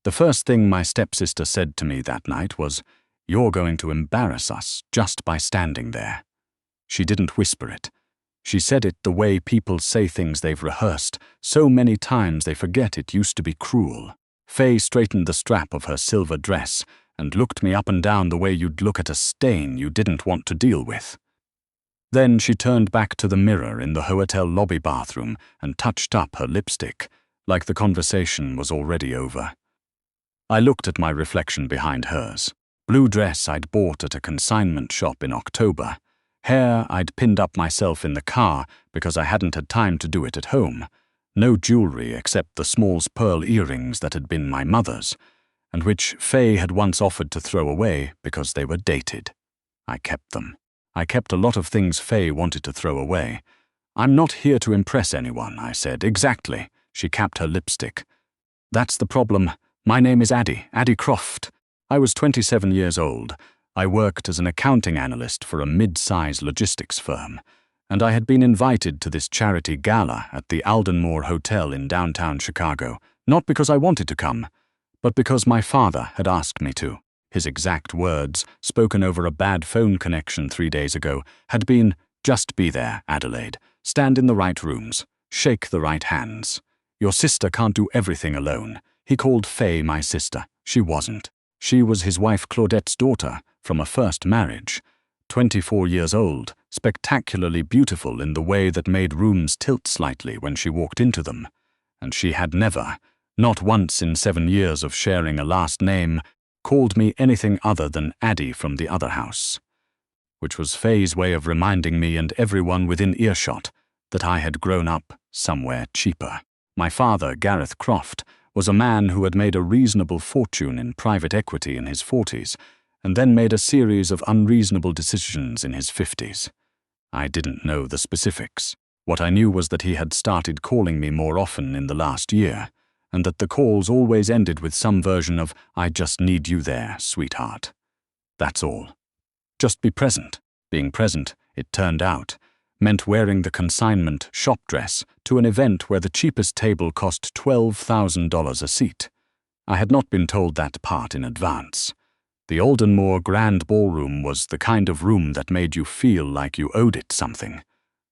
The first thing my stepsister said to me that night was, "You're going to embarrass us just by standing there." She didn't whisper it. She said it the way people say things they've rehearsed so many times they forget it used to be cruel. Faye straightened the strap of her silver dress and looked me up and down the way you'd look at a stain you didn't want to deal with. Then she turned back to the mirror in the hotel lobby bathroom and touched up her lipstick, like the conversation was already over. I looked at my reflection behind hers. Blue dress I'd bought at a consignment shop in October. Hair I'd pinned up myself in the car because I hadn't had time to do it at home. No jewelry except the small pearl earrings that had been my mother's, and which Faye had once offered to throw away because they were dated. I kept them. I kept a lot of things Faye wanted to throw away. "I'm not here to impress anyone," I said. "Exactly." She capped her lipstick. "That's the problem. My name is Addie Croft. I was 27 years old. I worked as an accounting analyst for a mid-size logistics firm, and I had been invited to this charity gala at the Aldenmore Hotel in downtown Chicago, not because I wanted to come, but because my father had asked me to. His exact words, spoken over a bad phone connection 3 days ago, had been, "Just be there, Adelaide. Stand in the right rooms. Shake the right hands. Your sister can't do everything alone." He called Faye my sister. She wasn't. She was his wife Claudette's daughter from a first marriage. 24 years old, spectacularly beautiful in the way that made rooms tilt slightly when she walked into them. And she had never, not once in 7 years of sharing a last name, called me anything other than Addie from the other house. Which was Faye's way of reminding me and everyone within earshot that I had grown up somewhere cheaper. My father, Gareth Croft, was a man who had made a reasonable fortune in private equity in his 40s, and then made a series of unreasonable decisions in his 50s. I didn't know the specifics. What I knew was that he had started calling me more often in the last year, and that the calls always ended with some version of, "I just need you there, sweetheart." That's all. Just be present. Being present, it turned out, meant wearing the consignment shop dress to an event where the cheapest table cost $12,000 a seat. I had not been told that part in advance. The Aldenmore Grand Ballroom was the kind of room that made you feel like you owed it something.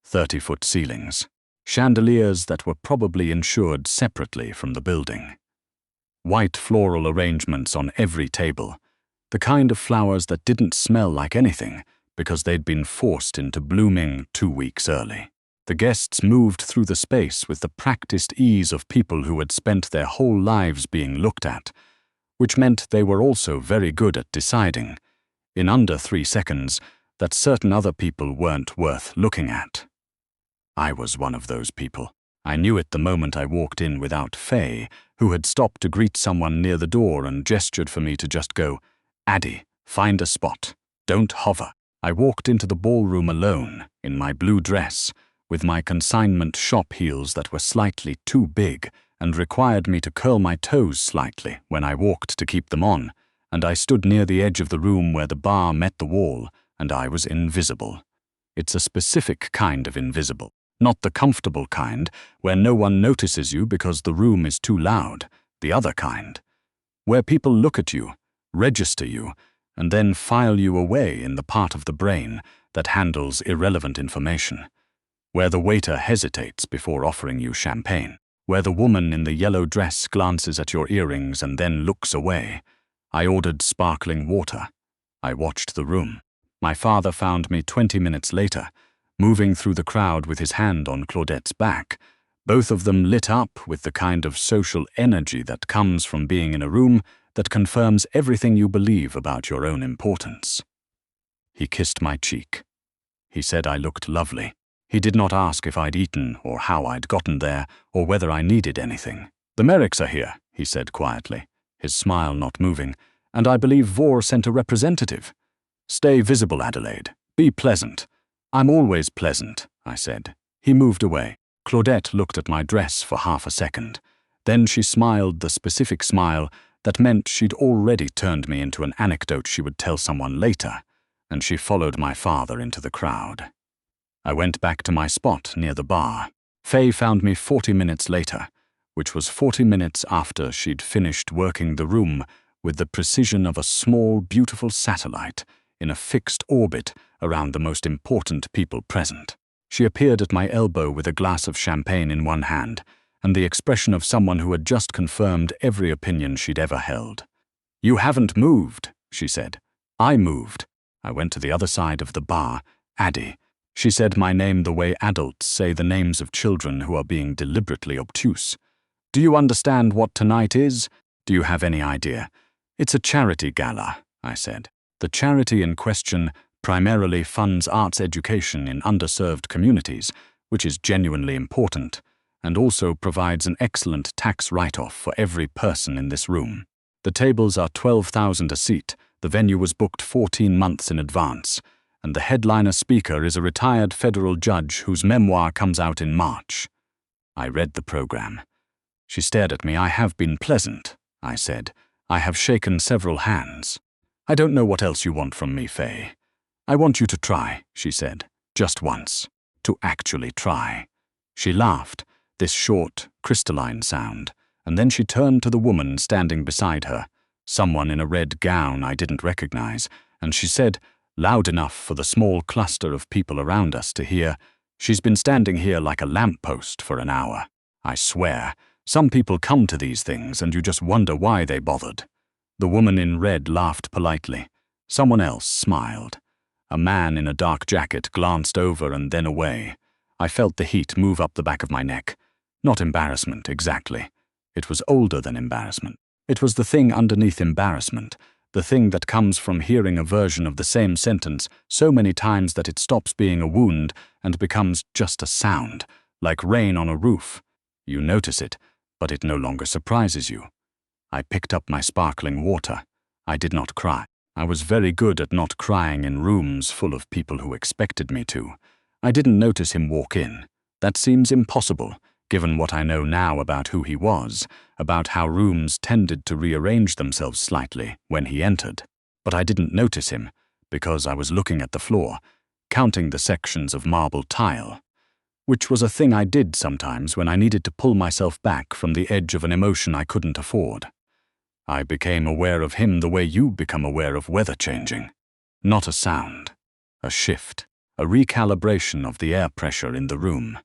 30-foot ceilings. Chandeliers that were probably insured separately from the building. White floral arrangements on every table. The kind of flowers that didn't smell like anything, because they'd been forced into blooming 2 weeks early. The guests moved through the space with the practiced ease of people who had spent their whole lives being looked at, which meant they were also very good at deciding, in under 3 seconds, that certain other people weren't worth looking at. I was one of those people. I knew it the moment I walked in without Faye, who had stopped to greet someone near the door and gestured for me to just go, "Addie, find a spot. Don't hover." I walked into the ballroom alone, in my blue dress, with my consignment shop heels that were slightly too big and required me to curl my toes slightly when I walked to keep them on, and I stood near the edge of the room where the bar met the wall, and I was invisible. It's a specific kind of invisible, not the comfortable kind where no one notices you because the room is too loud, the other kind, where people look at you, register you, and then file you away in the part of the brain that handles irrelevant information, where the waiter hesitates before offering you champagne, where the woman in the yellow dress glances at your earrings and then looks away. I ordered sparkling water. I watched the room. My father found me 20 minutes later, moving through the crowd with his hand on Claudette's back, both of them lit up with the kind of social energy that comes from being in a room that confirms everything you believe about your own importance. He kissed my cheek. He said I looked lovely. He did not ask if I'd eaten or how I'd gotten there or whether I needed anything. "The Merricks are here," he said quietly, his smile not moving, "and I believe Vore sent a representative. Stay visible, Adelaide. Be pleasant." "I'm always pleasant," I said. He moved away. Claudette looked at my dress for half a second. Then she smiled the specific smile that meant she'd already turned me into an anecdote she would tell someone later, and she followed my father into the crowd. I went back to my spot near the bar. Faye found me 40 minutes later, which was 40 minutes after she'd finished working the room with the precision of a small, beautiful satellite in a fixed orbit around the most important people present. She appeared at my elbow with a glass of champagne in one hand and the expression of someone who had just confirmed every opinion she'd ever held. "You haven't moved," she said. "I moved." I went to the other side of the bar. "Addie." She said my name the way adults say the names of children who are being deliberately obtuse. "Do you understand what tonight is? Do you have any idea?" "It's a charity gala," I said. The charity in question primarily funds arts education in underserved communities, which is genuinely important, and also provides an excellent tax write-off for every person in this room. The tables are $12,000 a seat. The venue was booked 14 months in advance, and the headliner speaker is a retired federal judge whose memoir comes out in March. I read the program. She stared at me. "I have been pleasant," I said. "I have shaken several hands. I don't know what else you want from me, Faye." "I want you to try," she said. "Just once. To actually try." She laughed, this short, crystalline sound, and then she turned to the woman standing beside her, someone in a red gown I didn't recognize, and she said, loud enough for the small cluster of people around us to hear, "She's been standing here like a lamppost for an hour. I swear, some people come to these things and you just wonder why they bothered." The woman in red laughed politely. Someone else smiled. A man in a dark jacket glanced over and then away. I felt the heat move up the back of my neck. Not embarrassment, exactly. It was older than embarrassment. It was the thing underneath embarrassment, the thing that comes from hearing a version of the same sentence so many times that it stops being a wound and becomes just a sound, like rain on a roof. You notice it, but it no longer surprises you. I picked up my sparkling water. I did not cry. I was very good at not crying in rooms full of people who expected me to. I didn't notice him walk in. That seems impossible, given what I know now about who he was, about how rooms tended to rearrange themselves slightly when he entered. But I didn't notice him, because I was looking at the floor, counting the sections of marble tile, which was a thing I did sometimes when I needed to pull myself back from the edge of an emotion I couldn't afford. I became aware of him the way you become aware of weather changing. Not a sound, a shift, a recalibration of the air pressure in the room.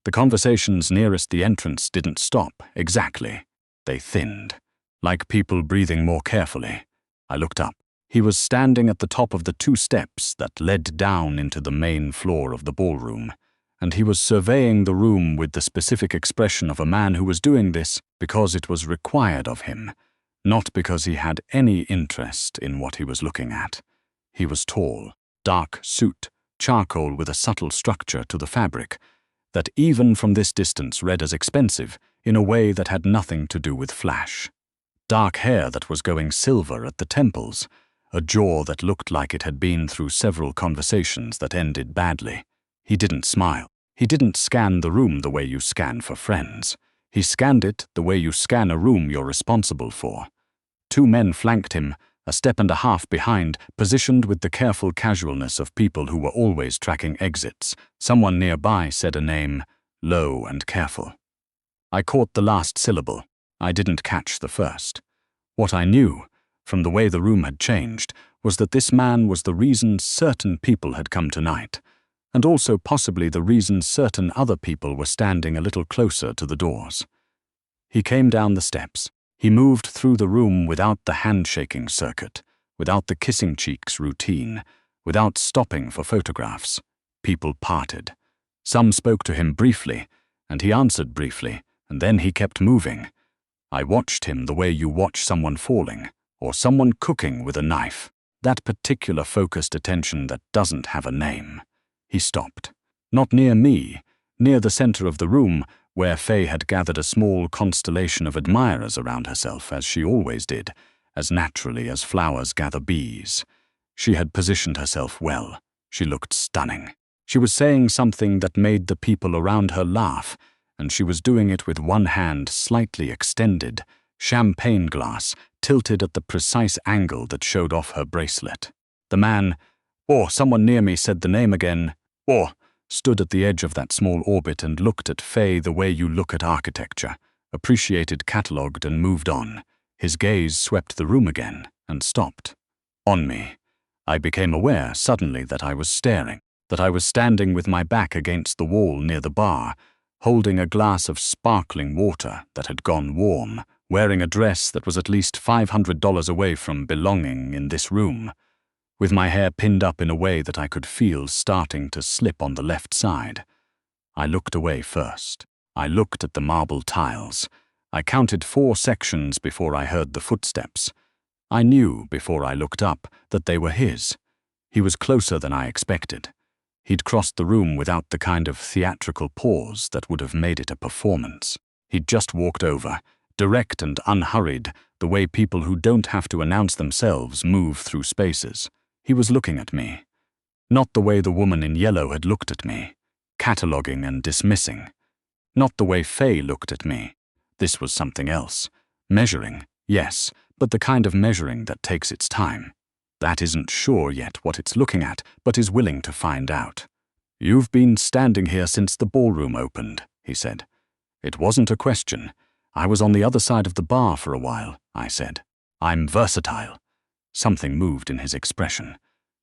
The conversations nearest the entrance didn't stop, exactly. They thinned, like people breathing more carefully. I looked up. He was standing at the top of the 2 steps that led down into the main floor of the ballroom, and he was surveying the room with the specific expression of a man who was doing this because it was required of him, not because he had any interest in what he was looking at. He was tall, dark suit, charcoal with a subtle structure to the fabric, that even from this distance read as expensive in a way that had nothing to do with flash. Dark hair that was going silver at the temples, a jaw that looked like it had been through several conversations that ended badly. He didn't smile. He didn't scan the room the way you scan for friends. He scanned it the way you scan a room you're responsible for. 2 men flanked him, a step and a half behind, positioned with the careful casualness of people who were always tracking exits. Someone nearby said a name, low and careful. I caught the last syllable. I didn't catch the first. What I knew, from the way the room had changed, was that this man was the reason certain people had come tonight, and also possibly the reason certain other people were standing a little closer to the doors. He came down the steps. He moved through the room without the handshaking circuit, without the kissing cheeks routine, without stopping for photographs. People parted. Some spoke to him briefly, and he answered briefly, and then he kept moving. I watched him the way you watch someone falling, or someone cooking with a knife. That particular focused attention that doesn't have a name. He stopped. Not near me, near the center of the room, where Faye had gathered a small constellation of admirers around herself, as she always did, as naturally as flowers gather bees. She had positioned herself well. She looked stunning. She was saying something that made the people around her laugh, and she was doing it with one hand slightly extended, champagne glass tilted at the precise angle that showed off her bracelet. The man, or someone near me said the name again, or stood at the edge of that small orbit and looked at Faye the way you look at architecture, appreciated, catalogued, and moved on. His gaze swept the room again and stopped. On me. I became aware suddenly that I was staring, that I was standing with my back against the wall near the bar, holding a glass of sparkling water that had gone warm, wearing a dress that was at least $500 away from belonging in this room, with my hair pinned up in a way that I could feel starting to slip on the left side. I looked away first. I looked at the marble tiles. I counted 4 sections before I heard the footsteps. I knew, before I looked up, that they were his. He was closer than I expected. He'd crossed the room without the kind of theatrical pause that would have made it a performance. He'd just walked over, direct and unhurried, the way people who don't have to announce themselves move through spaces. He was looking at me. Not the way the woman in yellow had looked at me, cataloguing and dismissing. Not the way Faye looked at me. This was something else. Measuring, yes, but the kind of measuring that takes its time. That isn't sure yet what it's looking at, but is willing to find out. "You've been standing here since the ballroom opened," he said. It wasn't a question. "I was on the other side of the bar for a while," I said. "I'm versatile." Something moved in his expression.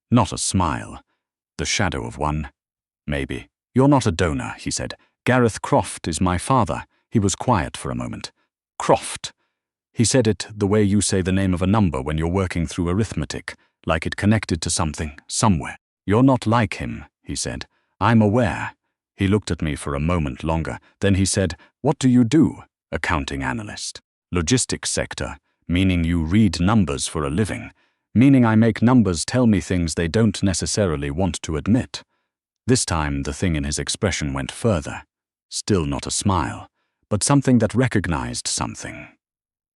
Not a smile. The shadow of one. "Maybe. You're not a donor," he said. "Gareth Croft is my father." He was quiet for a moment. "Croft." He said it the way you say the name of a number when you're working through arithmetic, like it connected to something, somewhere. "You're not like him," he said. "I'm aware." He looked at me for a moment longer. Then he said, "What do you do?" "Accounting analyst." "Logistics sector," meaning you read numbers for a living, meaning I make numbers tell me things they don't necessarily want to admit. This time the thing in his expression went further. Still not a smile, but something that recognized something.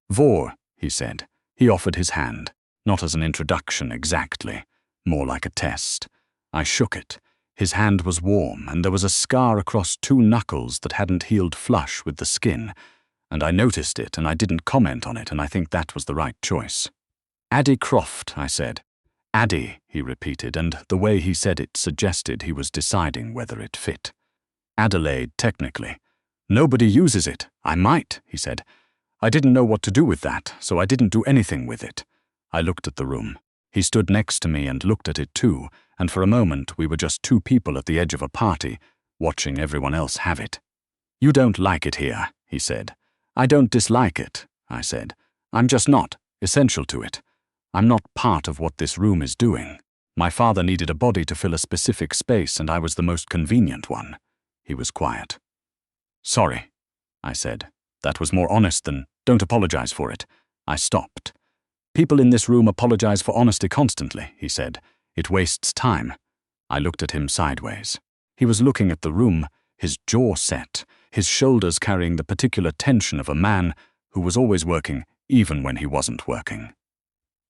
"Vore," he said. He offered his hand, not as an introduction exactly, more like a test. I shook it. His hand was warm, and there was a scar across 2 knuckles that hadn't healed flush with the skin, and I noticed it and I didn't comment on it, and I think that was the right choice. "Addie Croft," I said. "Addie," he repeated, and the way he said it suggested he was deciding whether it fit. "Adelaide, technically. Nobody uses it. I might," he said. "I didn't know what to do with that, so I didn't do anything with it." I looked at the room. He stood next to me and looked at it too, and for a moment we were just 2 people at the edge of a party, watching everyone else have it. "You don't like it here," he said. "I don't dislike it," I said. "I'm just not essential to it. I'm not part of what this room is doing. My father needed a body to fill a specific space, and I was the most convenient one." He was quiet. "Sorry," I said. That was more honest than, "Don't apologize for it." I stopped. "People in this room apologize for honesty constantly," he said. "It wastes time." I looked at him sideways. He was looking at the room, his jaw set, his shoulders carrying the particular tension of a man who was always working, even when he wasn't working.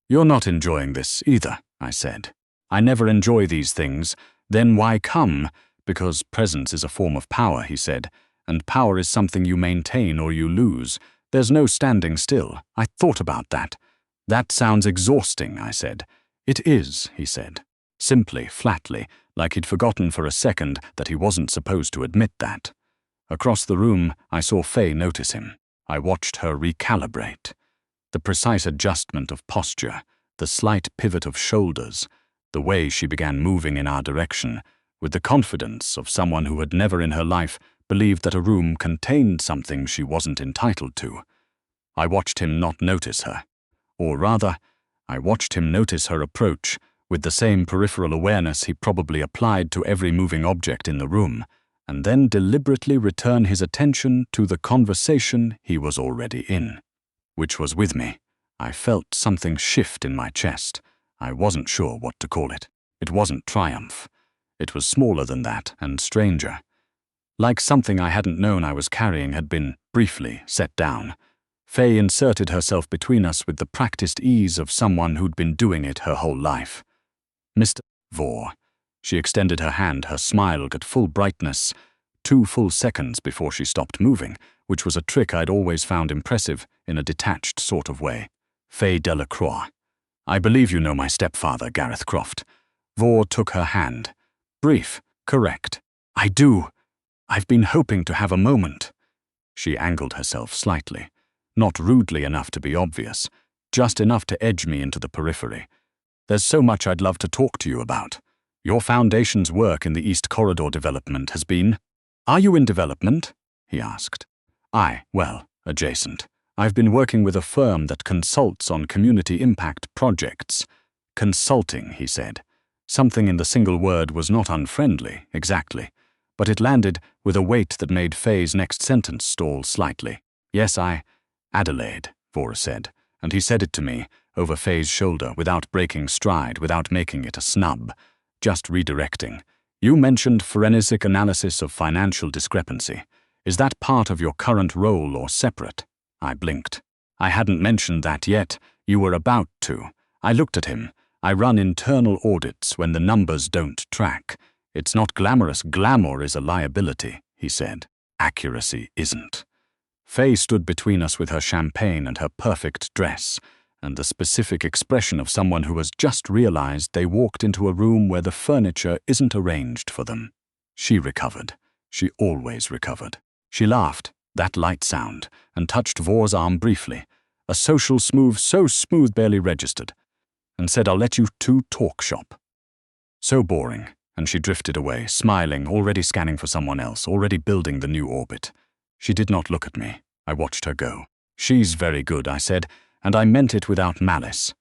"You're not enjoying this either," I said. "I never enjoy these things. Then why come?" "Because presence is a form of power," he said, "and power is something you maintain or you lose. There's no standing still." I thought about that. "That sounds exhausting," I said. "It is," he said, simply, flatly, like he'd forgotten for a second that he wasn't supposed to admit that. Across the room, I saw Faye notice him. I watched her recalibrate. The precise adjustment of posture, the slight pivot of shoulders, the way she began moving in our direction, with the confidence of someone who had never in her life believed that a room contained something she wasn't entitled to. I watched him not notice her. Or rather, I watched him notice her approach with the same peripheral awareness he probably applied to every moving object in the room, and then deliberately return his attention to the conversation he was already in. Which was with me. I felt something shift in my chest. I wasn't sure what to call it. It wasn't triumph. It was smaller than that and stranger. Like something I hadn't known I was carrying had been, briefly, set down. Faye inserted herself between us with the practiced ease of someone who'd been doing it her whole life. "Mr. Vore." She extended her hand, her smile at full brightness, 2 full seconds before she stopped moving, which was a trick I'd always found impressive in a detached sort of way. "Faye Delacroix. I believe you know my stepfather, Gareth Croft." Vore took her hand. "Brief, correct." "I do. I've been hoping to have a moment." She angled herself slightly, not rudely enough to be obvious, just enough to edge me into the periphery. There's so much I'd love to talk to you about. Your foundation's work in the East Corridor development has been— Are you in development? He asked. Well, adjacent. I've been working with a firm that consults on community impact projects. Consulting, he said. Something in the single word was not unfriendly, exactly, but it landed with a weight that made Faye's next sentence stall slightly. Yes, Adelaide, Vore said, and he said it to me, over Faye's shoulder, without breaking stride, without making it a snub, just redirecting. You mentioned forensic analysis of financial discrepancy. Is that part of your current role or separate? I blinked. I hadn't mentioned that yet. You were about to. I looked at him. I run internal audits when the numbers don't track. It's not glamorous. Glamour is a liability, he said. Accuracy isn't. Faye stood between us with her champagne and her perfect dress, and the specific expression of someone who has just realized they walked into a room where the furniture isn't arranged for them. She recovered. She always recovered. She laughed, that light sound, and touched Vore's arm briefly, a social smooth, so smooth barely registered, and said, I'll let you two talk shop. So boring, and she drifted away, smiling, already scanning for someone else, already building the new orbit. She did not look at me. I watched her go. She's very good, I said, and I meant it without malice.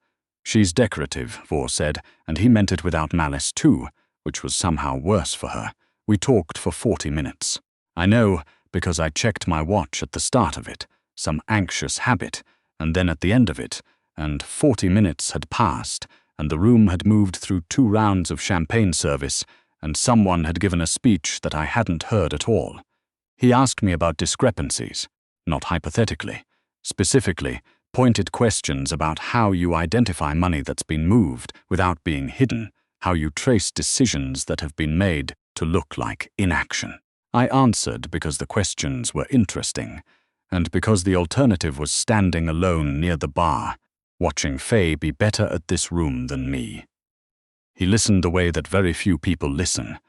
She's decorative, Vore said, and he meant it without malice too, which was somehow worse for her. We talked for 40 minutes. I know, because I checked my watch at the start of it, some anxious habit, and then at the end of it, and 40 minutes had passed, and the room had moved through 2 rounds of champagne service, and someone had given a speech that I hadn't heard at all. He asked me about discrepancies, not hypothetically, specifically, pointed questions about how you identify money that's been moved without being hidden, how you trace decisions that have been made to look like inaction. I answered because the questions were interesting, and because the alternative was standing alone near the bar, watching Faye be better at this room than me. He listened the way that very few people listen,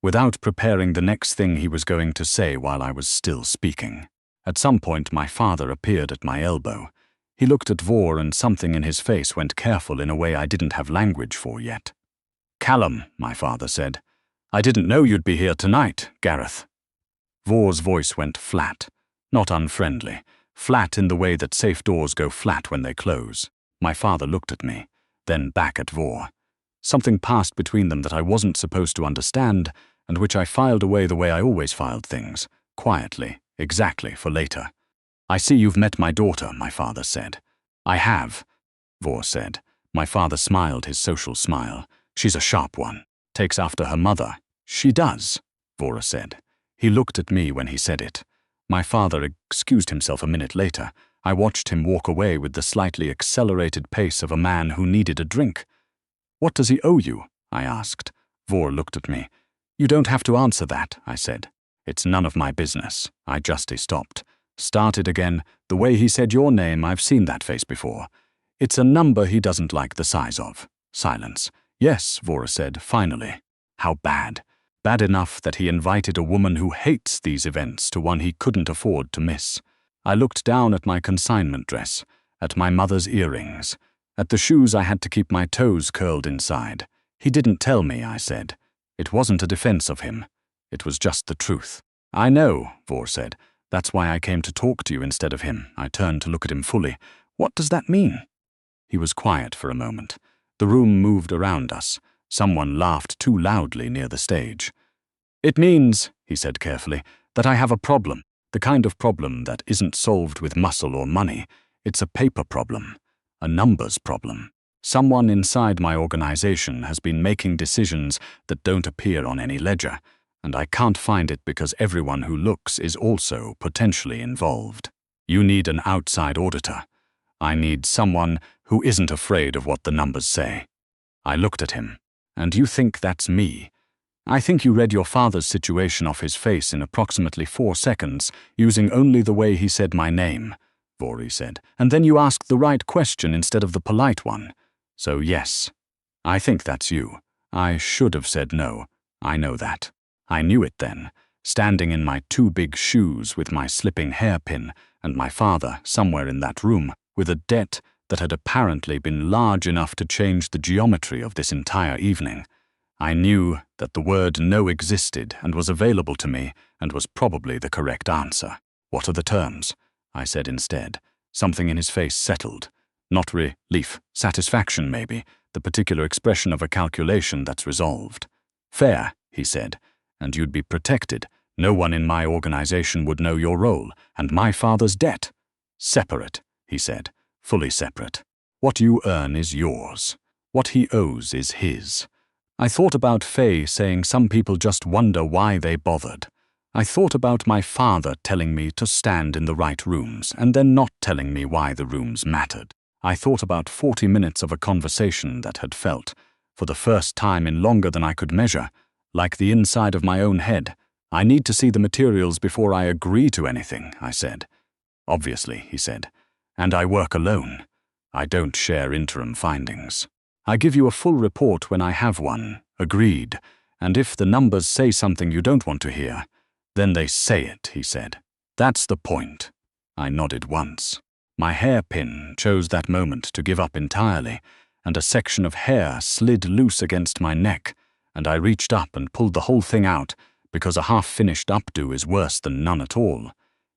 without preparing the next thing he was going to say while I was still speaking. At some point my father appeared at my elbow. He looked at Vore and something in his face went careful in a way I didn't have language for yet. Callum, my father said. I didn't know you'd be here tonight, Gareth. Vore's voice went flat, not unfriendly, flat in the way that safe doors go flat when they close. My father looked at me, then back at Vore. Something passed between them that I wasn't supposed to understand, and which I filed away the way I always filed things, quietly, exactly for later. I see you've met my daughter, my father said. I have, Vore said. My father smiled his social smile. She's a sharp one. Takes after her mother. She does, Vore said. He looked at me when he said it. My father excused himself a minute later. I watched him walk away with the slightly accelerated pace of a man who needed a drink. What does he owe you? I asked. Vore looked at me. You don't have to answer that, I said. It's none of my business. He stopped. Started again. The way he said your name, I've seen that face before. It's a number he doesn't like the size of. Silence. Yes, Vore said, finally. How bad. Bad enough that he invited a woman who hates these events to one he couldn't afford to miss. I looked down at my consignment dress, at my mother's earrings, at the shoes I had to keep my toes curled inside. He didn't tell me, I said. It wasn't a defense of him. It was just the truth. I know, Vore said. That's why I came to talk to you instead of him. I turned to look at him fully. What does that mean? He was quiet for a moment. The room moved around us. Someone laughed too loudly near the stage. It means, he said carefully, that I have a problem. The kind of problem that isn't solved with muscle or money. It's a paper problem. A numbers problem. Someone inside my organization has been making decisions that don't appear on any ledger, and I can't find it because everyone who looks is also potentially involved. You need an outside auditor. I need someone who isn't afraid of what the numbers say. I looked at him. And you think that's me? I think you read your father's situation off his face in approximately 4 seconds, using only the way he said my name, Vore said, and then you asked the right question instead of the polite one. So yes, I think that's you. I should have said no. I know that. I knew it then. standing in my 2 big shoes with my slipping hairpin, and my father somewhere in that room with a debt that had apparently been large enough to change the geometry of this entire evening. I knew that the word no existed and was available to me and was probably the correct answer. "What are the terms?" I said instead. Something in his face settled. Not relief, satisfaction maybe, the particular expression of a calculation that's resolved. "Fair," he said, "and you'd be protected. No one in my organization would know your role, and my father's debt." "Separate," he said, "fully separate. What you earn is yours. What he owes is his." I thought about Faye saying some people just wonder why they bothered. I thought about my father telling me to stand in the right rooms and then not telling me why the rooms mattered. I thought about 40 minutes of a conversation that had felt, for the first time in longer than I could measure, like the inside of my own head. "I need to see the materials before I agree to anything," I said. "Obviously," he said, "and I work alone. I don't share interim findings. I give you a full report when I have one, agreed, and if the numbers say something you don't want to hear, then they say it," he said. "That's the point." I nodded once. My hairpin chose that moment to give up entirely, and a section of hair slid loose against my neck, and I reached up and pulled the whole thing out, because a half-finished updo is worse than none at all.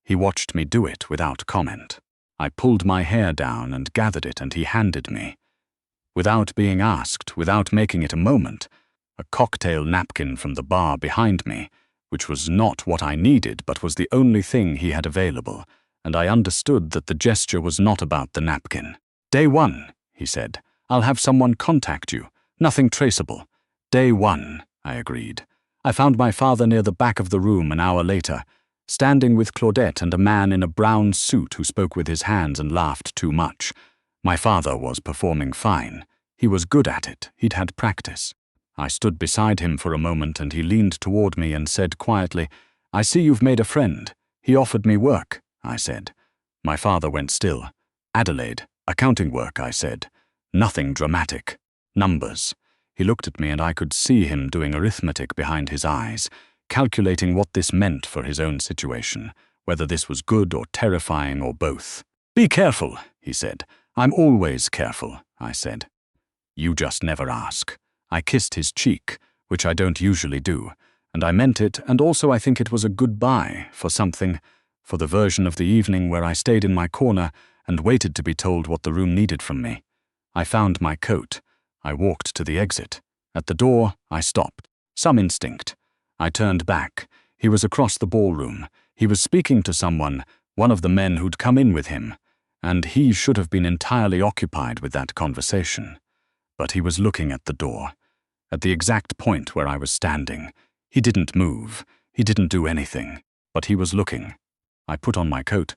He watched me do it without comment. I pulled my hair down and gathered it, and he handed me, without being asked, without making it a moment, a cocktail napkin from the bar behind me, which was not what I needed but was the only thing he had available, and I understood that the gesture was not about the napkin. "Day 1, he said. "I'll have someone contact you. Nothing traceable." "Day 1, I agreed. I found my father near the back of the room an hour later, standing with Claudette and a man in a brown suit who spoke with his hands and laughed too much. My father was performing fine. He was good at it. He'd had practice. I stood beside him for a moment and he leaned toward me and said quietly, "I see you've made a friend. He offered me work," I said. My father went still. "Adelaide, accounting work," I said. "Nothing dramatic. Numbers." He looked at me and I could see him doing arithmetic behind his eyes, calculating what this meant for his own situation, whether this was good or terrifying or both. "Be careful," he said. "I'm always careful," I said. "You just never ask." I kissed his cheek, which I don't usually do, and I meant it, and also I think it was a goodbye for something, for the version of the evening where I stayed in my corner and waited to be told what the room needed from me. I found my coat. I walked to the exit. At the door, I stopped. Some instinct. I turned back. He was across the ballroom. He was speaking to someone, one of the men who'd come in with him, and he should have been entirely occupied with that conversation. But he was looking at the door, at the exact point where I was standing. He didn't move. He didn't do anything. But he was looking. I put on my coat.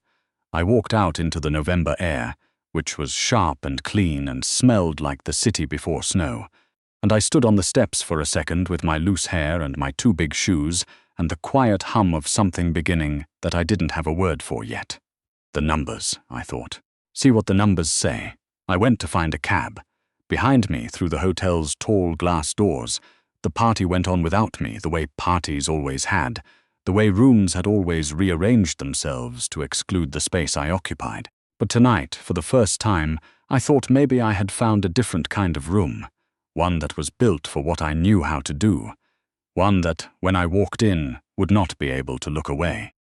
I walked out into the November air, which was sharp and clean and smelled like the city before snow, and I stood on the steps for a second with my loose hair and my 2 big shoes and the quiet hum of something beginning that I didn't have a word for yet. The numbers, I thought. See what the numbers say. I went to find a cab. Behind me, through the hotel's tall glass doors, the party went on without me, the way parties always had, the way rooms had always rearranged themselves to exclude the space I occupied. But tonight, for the first time, I thought maybe I had found a different kind of room, one that was built for what I knew how to do, one that, when I walked in, would not be able to look away.